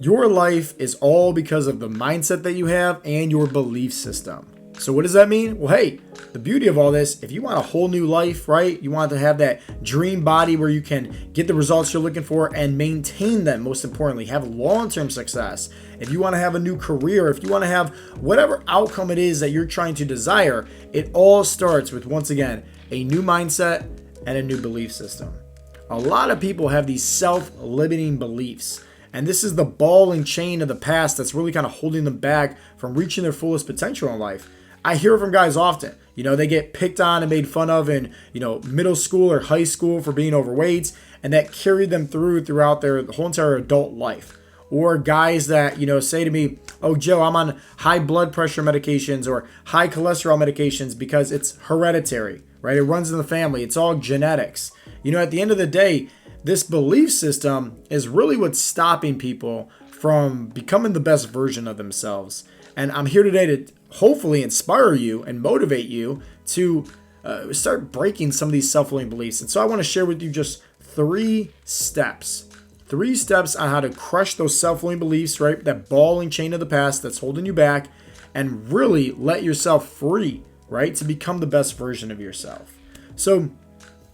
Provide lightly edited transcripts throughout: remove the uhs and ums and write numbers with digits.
Your life is all because of the mindset that you have and your belief system. So what does that mean? Well, hey, the beauty of all this, if you want a whole new life, right? You want to have that dream body where you can get the results you're looking for and maintain them, most importantly, have long-term success. If you want to have a new career, if you want to have whatever outcome it is that you're trying to desire, it all starts with, once again, a new mindset and a new belief system. A lot of people have these self-limiting beliefs. And this is the ball and chain of the past that's really kind of holding them back from reaching their fullest potential in life. I hear from guys often, they get picked on and made fun of in, middle school or high school for being overweight, and that carried them throughout their whole entire adult life. Or guys that, say to me, oh, Joe, I'm on high blood pressure medications or high cholesterol medications because it's hereditary, right? It runs in the family. It's all genetics. At the end of the day, this belief system is really what's stopping people from becoming the best version of themselves. And I'm here today to hopefully inspire you and motivate you to start breaking some of these self-limiting beliefs. And so I want to share with you just 3 steps. 3 steps on how to crush those self-limiting beliefs, right? That ball and chain of the past that's holding you back, and really let yourself free, right? To become the best version of yourself. So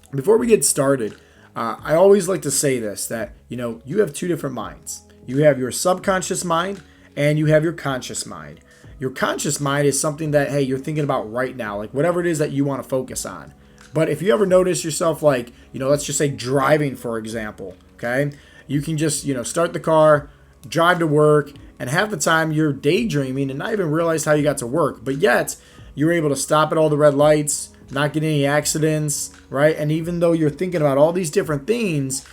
before we get started, I always like to say this, that, you have 2 different minds. You have your subconscious mind and you have your conscious mind. Your conscious mind is something that, hey, you're thinking about right now, like whatever it is that you want to focus on. But if you ever notice yourself, like, let's just say driving, for example, okay? You can just, start the car, drive to work, and half the time you're daydreaming and not even realize how you got to work. But yet, you're able to stop at all the red lights, not get any accidents, right? And even though you're thinking about all these different things,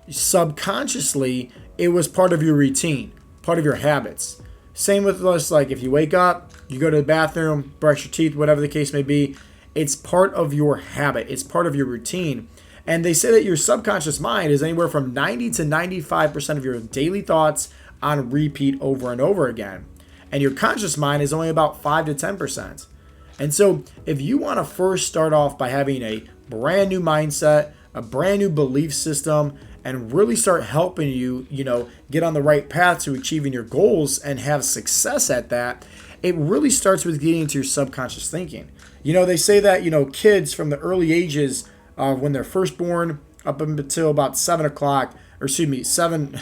subconsciously, it was part of your routine, part of your habits. Same with us, like if you wake up, you go to the bathroom, brush your teeth, whatever the case may be, it's part of your habit. It's part of your routine. And they say that your subconscious mind is anywhere from 90 to 95% of your daily thoughts on repeat over and over again. And your conscious mind is only about 5 to 10%. And so if you want to first start off by having a brand new mindset, a brand new belief system, and really start helping you, get on the right path to achieving your goals and have success at that, it really starts with getting into your subconscious thinking. They say that, kids from the early ages when they're first born up until about 7 o'clock, 7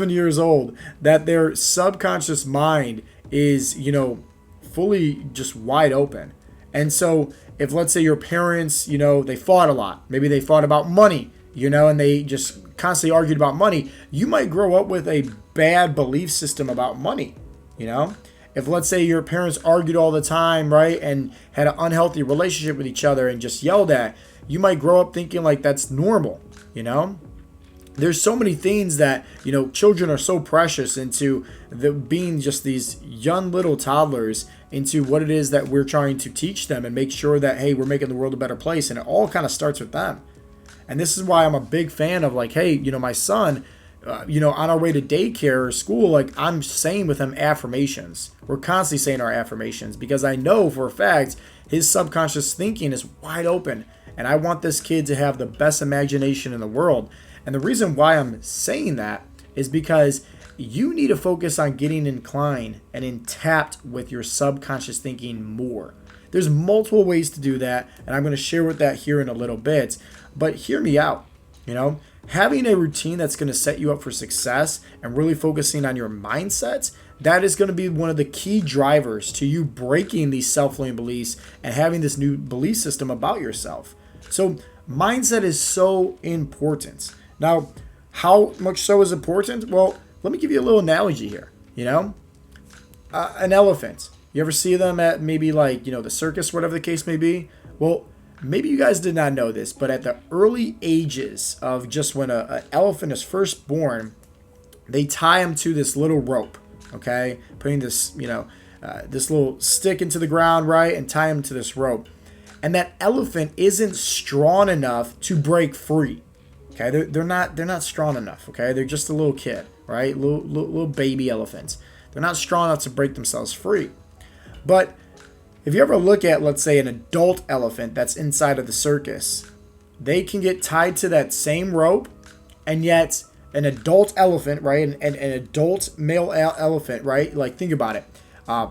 years old, that their subconscious mind is, fully just wide open. And so if, let's say, your parents, they fought a lot, maybe they fought about money, and they just constantly argued about money, you might grow up with a bad belief system about money. If, let's say, your parents argued all the time, right, and had an unhealthy relationship with each other and just yelled at, you might grow up thinking like that's normal. There's so many things that, children are so precious into being just these young little toddlers into what it is that we're trying to teach them and make sure that, hey, we're making the world a better place. And it all kind of starts with them. And this is why I'm a big fan of, like, hey, my son, on our way to daycare or school, like, I'm saying with him affirmations. We're constantly saying our affirmations because I know for a fact his subconscious thinking is wide open. And I want this kid to have the best imagination in the world. And the reason why I'm saying that is because you need to focus on getting inclined and in tapped with your subconscious thinking more. There's multiple ways to do that, and I'm going to share with that here in a little bit. But hear me out. Having a routine that's going to set you up for success and really focusing on your mindset, that is going to be one of the key drivers to you breaking these self-limiting beliefs and having this new belief system about yourself. So mindset is so important. Now, how much so is important? Well, let me give you a little analogy here. An elephant. You ever see them at maybe like, the circus, whatever the case may be? Well, maybe you guys did not know this, but at the early ages of just when an elephant is first born, they tie him to this little rope, okay? Putting this, this little stick into the ground, right? And tie him to this rope. And that elephant isn't strong enough to break free. Okay, they're not strong enough. Okay, they're just a little kid, right? Little baby elephants. They're not strong enough to break themselves free. But if you ever look at, let's say, an adult elephant that's inside of the circus, they can get tied to that same rope, and yet an adult elephant, right? An adult male elephant, right? Like, think about it.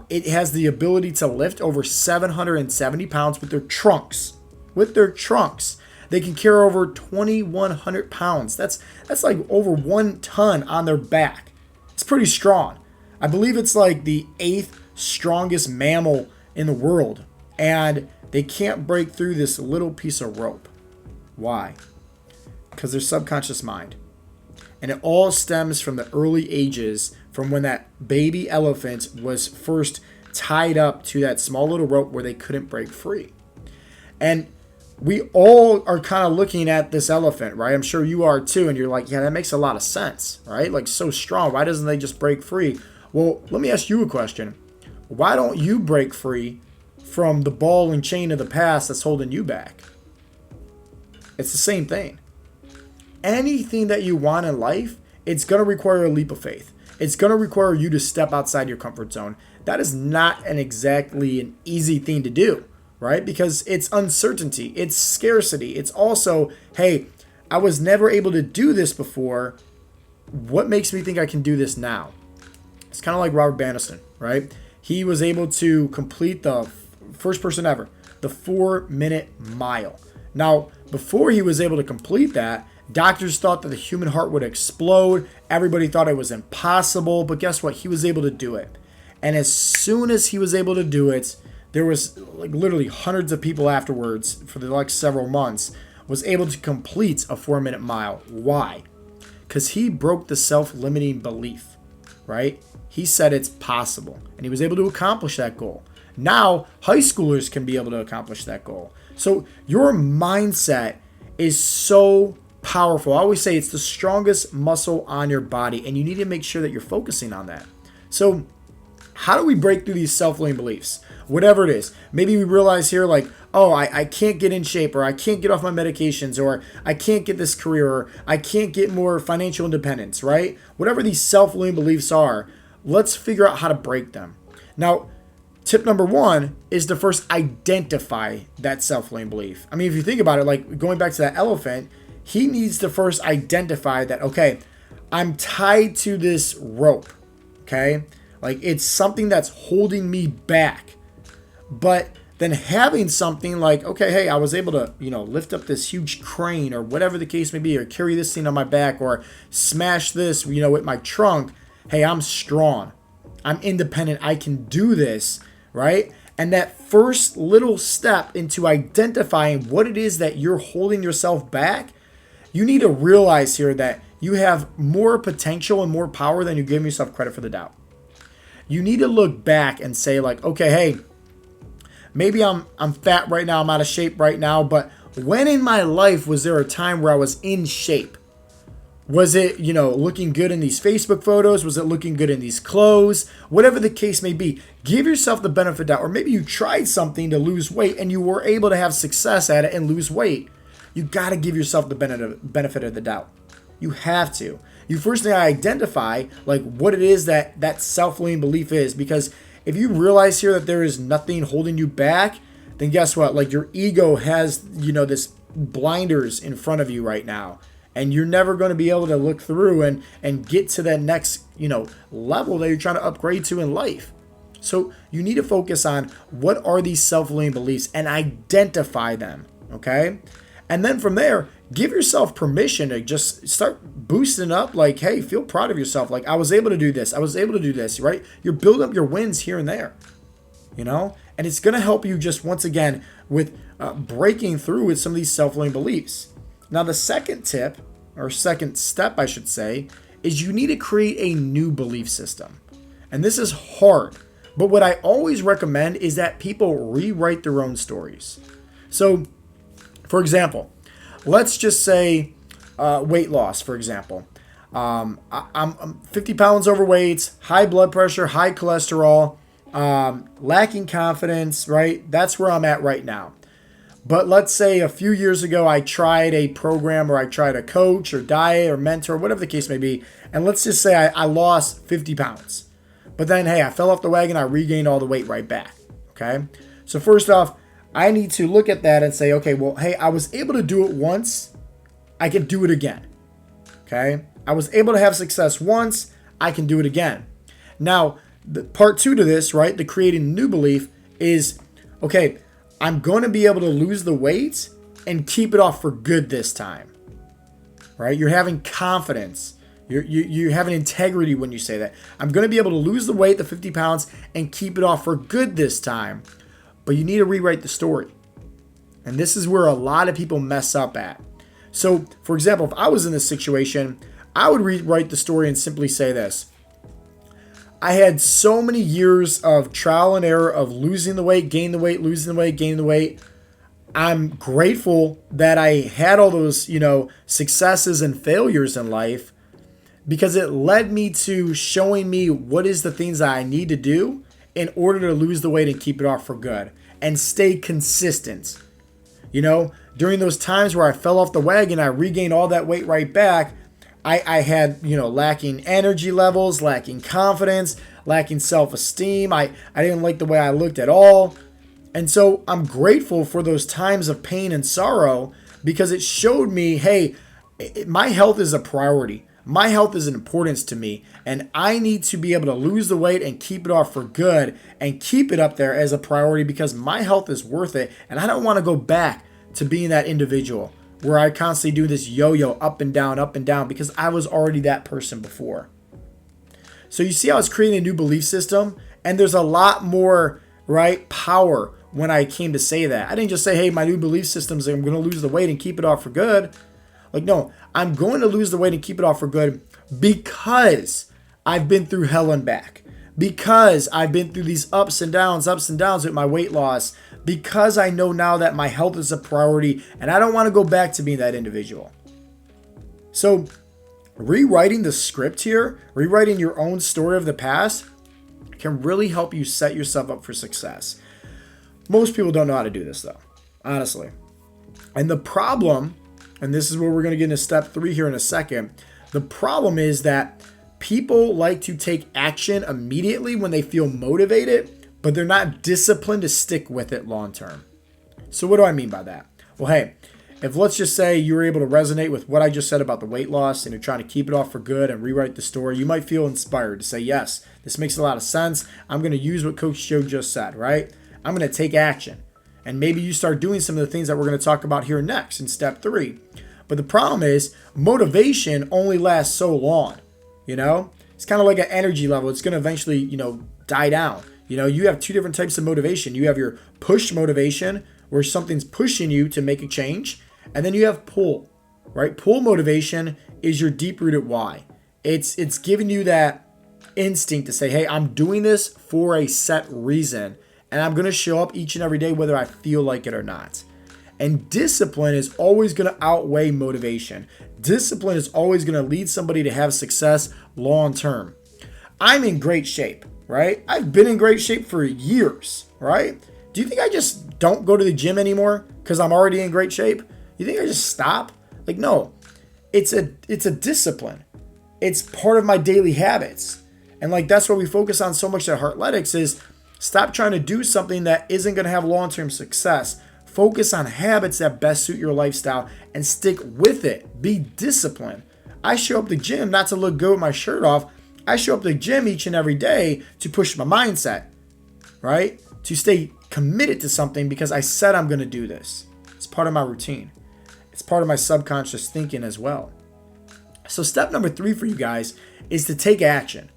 It has the ability to lift over 770 pounds with their trunks. With their trunks. They can carry over 2,100 pounds. That's like over 1 ton on their back. It's pretty strong. I believe it's like the 8th strongest mammal in the world. And they can't break through this little piece of rope. Why? Because their subconscious mind. And it all stems from the early ages, from when that baby elephant was first tied up to that small little rope where they couldn't break free. And we all are kind of looking at this elephant, right? I'm sure you are too. And you're like, yeah, that makes a lot of sense, right? Like, so strong. Why doesn't they just break free? Well, let me ask you a question. Why don't you break free from the ball and chain of the past that's holding you back? It's the same thing. Anything that you want in life, it's going to require a leap of faith. It's going to require you to step outside your comfort zone. That is not exactly an easy thing to do, right? Because it's uncertainty, it's scarcity. It's also, hey, I was never able to do this before. What makes me think I can do this now? It's kind of like Robert Banniston, right? He was able to complete the first person ever, the 4-minute mile. Now, before he was able to complete that, doctors thought that the human heart would explode. Everybody thought it was impossible, but guess what? He was able to do it. And as soon as he was able to do it, there was like literally hundreds of people afterwards for the next several months was able to complete a 4-minute mile. Why? Because he broke the self-limiting belief, right? He said it's possible, and he was able to accomplish that goal. Now, high schoolers can be able to accomplish that goal. So your mindset is so powerful. I always say it's the strongest muscle on your body, and you need to make sure that you're focusing on that. So how do we break through these self-limiting beliefs? Whatever it is. Maybe we realize here like, oh, I can't get in shape, or I can't get off my medications, or I can't get this career, or I can't get more financial independence, right? Whatever these self-limiting beliefs are, let's figure out how to break them. Now, tip number 1 is to first identify that self-limiting belief. I mean, if you think about it, like going back to that elephant, he needs to first identify that, okay, I'm tied to this rope, okay? Like, it's something that's holding me back. But then having something like, okay, hey, I was able to, lift up this huge crane or whatever the case may be, or carry this thing on my back, or smash this, with my trunk. Hey, I'm strong. I'm independent. I can do this, right? And that first little step into identifying what it is that you're holding yourself back, you need to realize here that you have more potential and more power than you give yourself credit for the doubt. You need to look back and say like, okay, hey, maybe I'm fat right now, I'm out of shape right now, but when in my life was there a time where I was in shape? Was it, looking good in these Facebook photos? Was it looking good in these clothes? Whatever the case may be, give yourself the benefit of the doubt. Or maybe you tried something to lose weight and you were able to have success at it and lose weight. You got to give yourself the benefit of the doubt. You have to. You first need to identify like what it is that self-limiting belief is, because if you realize here that there is nothing holding you back, then guess what? Like, your ego has, this blinders in front of you right now. And you're never going to be able to look through and get to that next, level that you're trying to upgrade to in life. So you need to focus on what are these self-limiting beliefs and identify them, okay? And then from there, give yourself permission to just start boosting up. Like, hey, feel proud of yourself. Like, I was able to do this. I was able to do this, right? You're building up your wins here and there, And it's going to help you just, once again, with breaking through with some of these self-limiting beliefs. Now, the second tip, or second step, I should say, is you need to create a new belief system. And this is hard, but what I always recommend is that people rewrite their own stories. So, for example, let's just say weight loss, for example. I'm 50 pounds overweight, high blood pressure, high cholesterol, lacking confidence, right? That's where I'm at right now. But let's say a few years ago, I tried a program, or I tried a coach or diet or mentor, whatever the case may be. And let's just say I lost 50 pounds. But then, hey, I fell off the wagon. I regained all the weight right back. Okay. So first off, I need to look at that and say, okay, well, hey, I was able to do it once. I can do it again. Okay. I was able to have success once, I can do it again. Now, the part 2 to this, right, the creating new belief is, okay, I'm going to be able to lose the weight and keep it off for good this time, right? You're having confidence. You have an integrity when you say that. I'm going to be able to lose the weight, the 50 pounds, and keep it off for good this time. But you need to rewrite the story. And this is where a lot of people mess up at. So, for example, if I was in this situation, I would rewrite the story and simply say this. I had so many years of trial and error of losing the weight, gaining the weight, losing the weight, gaining the weight. I'm grateful that I had all those, successes and failures in life because it led me to showing me what is the things that I need to do in order to lose the weight and keep it off for good and stay consistent. During those times where I fell off the wagon, I regained all that weight right back. I had, lacking energy levels, lacking confidence, lacking self-esteem. I didn't like the way I looked at all. And so I'm grateful for those times of pain and sorrow because it showed me, hey, my health is a priority. My health is an importance to me. And I need to be able to lose the weight and keep it off for good and keep it up there as a priority because my health is worth it. And I don't want to go back to being that individual where I constantly do this yo-yo up and down because I was already that person before. So you see how it's creating a new belief system, and there's a lot more, right, power when I came to say that. I didn't just say, hey, my new belief system is I'm going to lose the weight and keep it off for good. Like, no, I'm going to lose the weight and keep it off for good because I've been through hell and back. Because I've been through these ups and downs with my weight loss, because I know now that my health is a priority and I don't want to go back to being that individual. So rewriting the script here, rewriting your own story of the past can really help you set yourself up for success. Most people don't know how to do this though, honestly. And the problem, and this is where we're going to get into step 3 here in a second, the problem is that people like to take action immediately when they feel motivated, but they're not disciplined to stick with it long term. So what do I mean by that? Well, hey, if let's just say you were able to resonate with what I just said about the weight loss and you're trying to keep it off for good and rewrite the story, you might feel inspired to say, yes, this makes a lot of sense. I'm going to use what Coach Joe just said, right? I'm going to take action. And maybe you start doing some of the things that we're going to talk about here next in step 3. But the problem is motivation only lasts so long. It's kind of like an energy level. It's going to eventually, die down. You have 2 different types of motivation. You have your push motivation, where something's pushing you to make a change. And then you have pull, right? Pull motivation is your deep-rooted why. It's giving you that instinct to say, hey, I'm doing this for a set reason. And I'm going to show up each and every day, whether I feel like it or not. And discipline is always going to outweigh motivation. Discipline is always going to lead somebody to have success long term. I'm in great shape, right? I've been in great shape for years, right? Do you think I just don't go to the gym anymore because I'm already in great shape? You think I just stop? Like, no. It's a discipline. It's part of my daily habits. And that's what we focus on so much at Heartletics is stop trying to do something that isn't going to have long-term success. Focus on habits that best suit your lifestyle and stick with it. Be disciplined. I show up to the gym not to look good with my shirt off. I show up to the gym each and every day to push my mindset, right? To stay committed to something because I said I'm going to do this. It's part of my routine. It's part of my subconscious thinking as well. So step number 3 for you guys is to take action.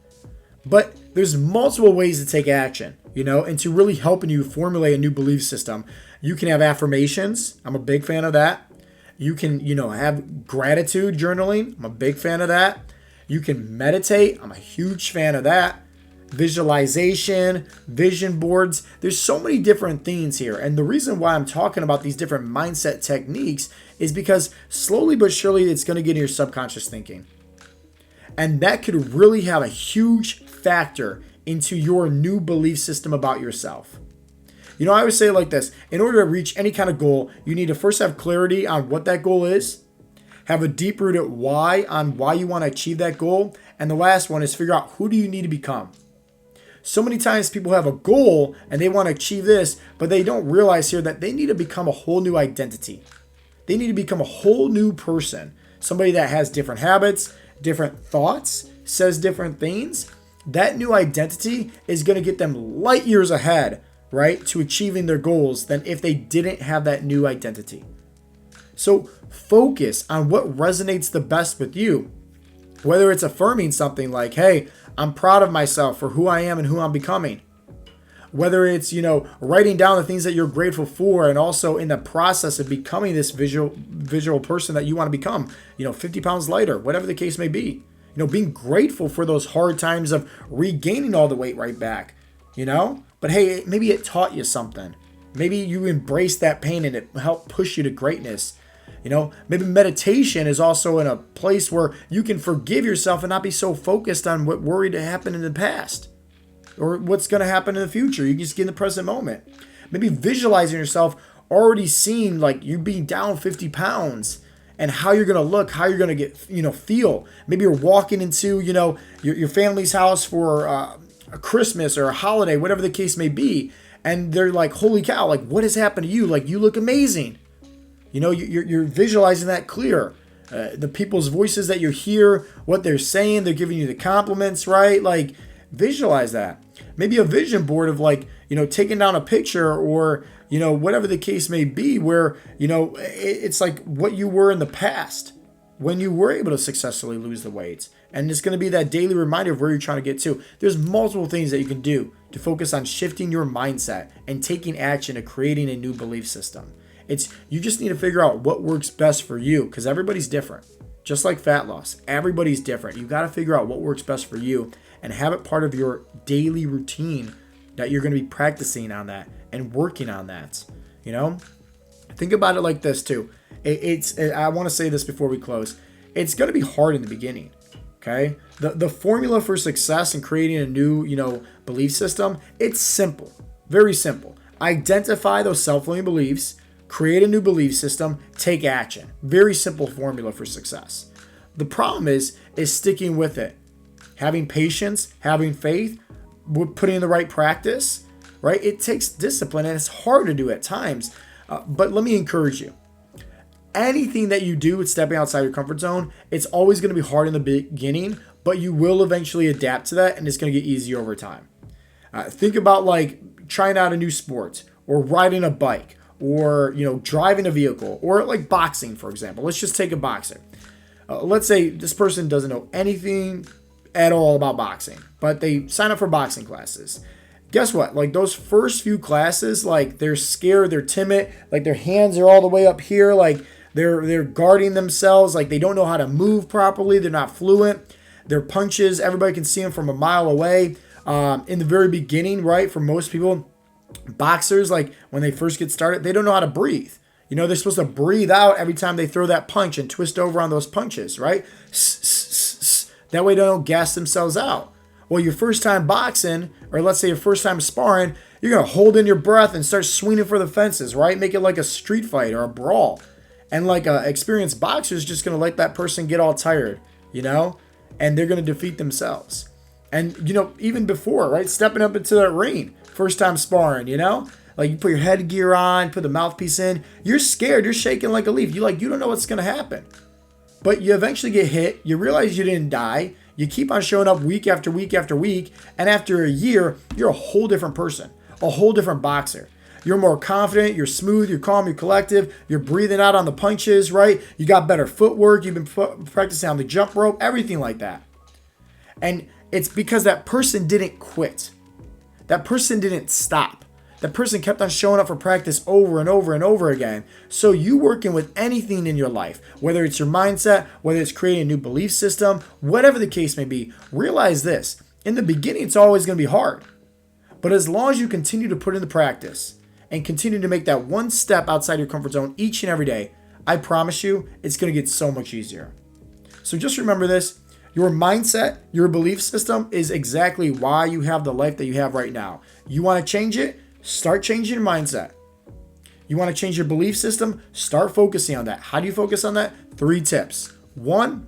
But there's multiple ways to take action, and to really helping you formulate a new belief system. You can have affirmations. I'm a big fan of that. You can, have gratitude journaling. I'm a big fan of that. You can meditate. I'm a huge fan of that. Visualization, vision boards. There's so many different things here. And the reason why I'm talking about these different mindset techniques is because slowly but surely it's going to get in your subconscious thinking. And that could really have a huge factor into your new belief system about yourself. I always say it like this. In order to reach any kind of goal, you need to first have clarity on what that goal is, have a deep-rooted why on why you want to achieve that goal, and the last one is figure out who do you need to become. So many times people have a goal and they want to achieve this, but they don't realize here that they need to become a whole new identity. They need to become a whole new person, somebody that has different habits, different thoughts, says different things, that new identity is going to get them light years ahead, right, to achieving their goals than if they didn't have that new identity. So focus on what resonates the best with you. Whether it's affirming something like, hey, I'm proud of myself for who I am and who I'm becoming. Whether it's, writing down the things that you're grateful for and also in the process of becoming this visual person that you want to become, 50 pounds lighter, whatever the case may be. Being grateful for those hard times of regaining all the weight right back, But hey, maybe it taught you something. Maybe you embraced that pain and it helped push you to greatness. Maybe meditation is also in a place where you can forgive yourself and not be so focused on what worried to happen in the past or what's going to happen in the future. You just get in the present moment. Maybe visualizing yourself already seeing like you being down 50 pounds and how you're going to look, how you're going to get, feel. Maybe you're walking into, your family's house for a Christmas or a holiday, whatever the case may be. And they're like, holy cow, like what has happened to you? Like you look amazing. You're visualizing that clear. The people's voices that you hear, what they're saying, they're giving you the compliments, right? Like visualize that. Maybe a vision board of like, taking down a picture or, whatever the case may be where, it's like what you were in the past when you were able to successfully lose the weight. And it's going to be that daily reminder of where you're trying to get to. There's multiple things that you can do to focus on shifting your mindset and taking action to creating a new belief system. You just need to figure out what works best for you because everybody's different. Just like fat loss, everybody's different. You got to figure out what works best for you and have it part of your daily routine that you're going to be practicing on that and working on that. Think about it like this too. I want to say this before we close. It's going to be hard in the beginning. Okay. The formula for success in creating a new, belief system, it's simple, very simple. Identify those self-limiting beliefs. Create a new belief system, take action. Very simple formula for success. The problem is sticking with it. Having patience, having faith, putting in the right practice, right? It takes discipline and it's hard to do at times. But let me encourage you. Anything that you do with stepping outside your comfort zone, it's always going to be hard in the beginning, but you will eventually adapt to that and it's going to get easier over time. Think about like trying out a new sport or riding a bike. Or, driving a vehicle or like boxing, for example. Let's just take a boxer. Let's say this person doesn't know anything at all about boxing, but they sign up for boxing classes. Guess what? Like those first few classes, like they're scared, they're timid, like their hands are all the way up here, like they're guarding themselves, like they don't know how to move properly, they're not fluent. Their punches, everybody can see them from a mile away. In the very beginning, right, for most people, boxers, like when they first get started, they don't know how to breathe. They're supposed to breathe out every time they throw that punch and twist over on those punches, right? That way they don't gas themselves out. Well, your first time boxing, or let's say your first time sparring, you're going to hold in your breath and start swinging for the fences, right? Make it like a street fight or a brawl. And like an experienced boxer is just going to let that person get all tired, and they're going to defeat themselves. And, even before, right, stepping up into that ring, first time sparring, like you put your headgear on, put the mouthpiece in, you're scared, you're shaking like a leaf. You don't know what's going to happen. But you eventually get hit, you realize you didn't die, you keep on showing up week after week after week, and after a year, you're a whole different person, a whole different boxer. You're more confident, you're smooth, you're calm, you're collective, you're breathing out on the punches, right? You got better footwork, you've been practicing on the jump rope, everything like that. And it's because that person didn't quit. That person didn't stop. That person kept on showing up for practice over and over and over again. So you working with anything in your life, whether it's your mindset, whether it's creating a new belief system, whatever the case may be, realize this. In the beginning, it's always going to be hard. But as long as you continue to put in the practice and continue to make that one step outside your comfort zone each and every day, I promise you, it's going to get so much easier. So just remember this. Your mindset, your belief system is exactly why you have the life that you have right now. You want to change it? Start changing your mindset. You want to change your belief system? Start focusing on that. How do you focus on that? 3 tips. 1,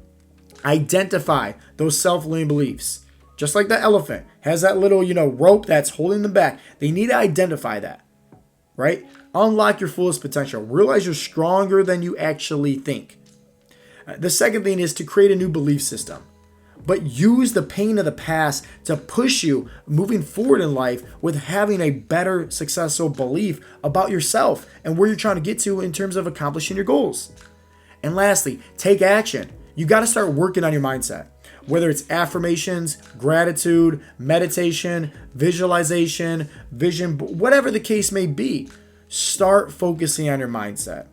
identify those self-limiting beliefs. Just like the elephant has that little, rope that's holding them back. They need to identify that, right? Unlock your fullest potential. Realize you're stronger than you actually think. The second thing is to create a new belief system. But use the pain of the past to push you moving forward in life with having a better, successful belief about yourself and where you're trying to get to in terms of accomplishing your goals. And lastly, take action. You got to start working on your mindset. Whether it's affirmations, gratitude, meditation, visualization, vision, whatever the case may be, start focusing on your mindset.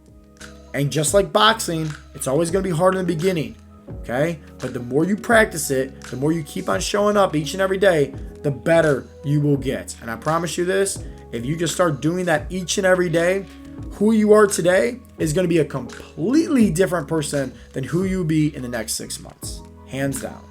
And just like boxing, it's always going to be hard in the beginning. Okay? But the more you practice it, the more you keep on showing up each and every day, the better you will get. And I promise you this, if you just start doing that each and every day, who you are today is going to be a completely different person than who you'll be in the next 6 months. Hands down.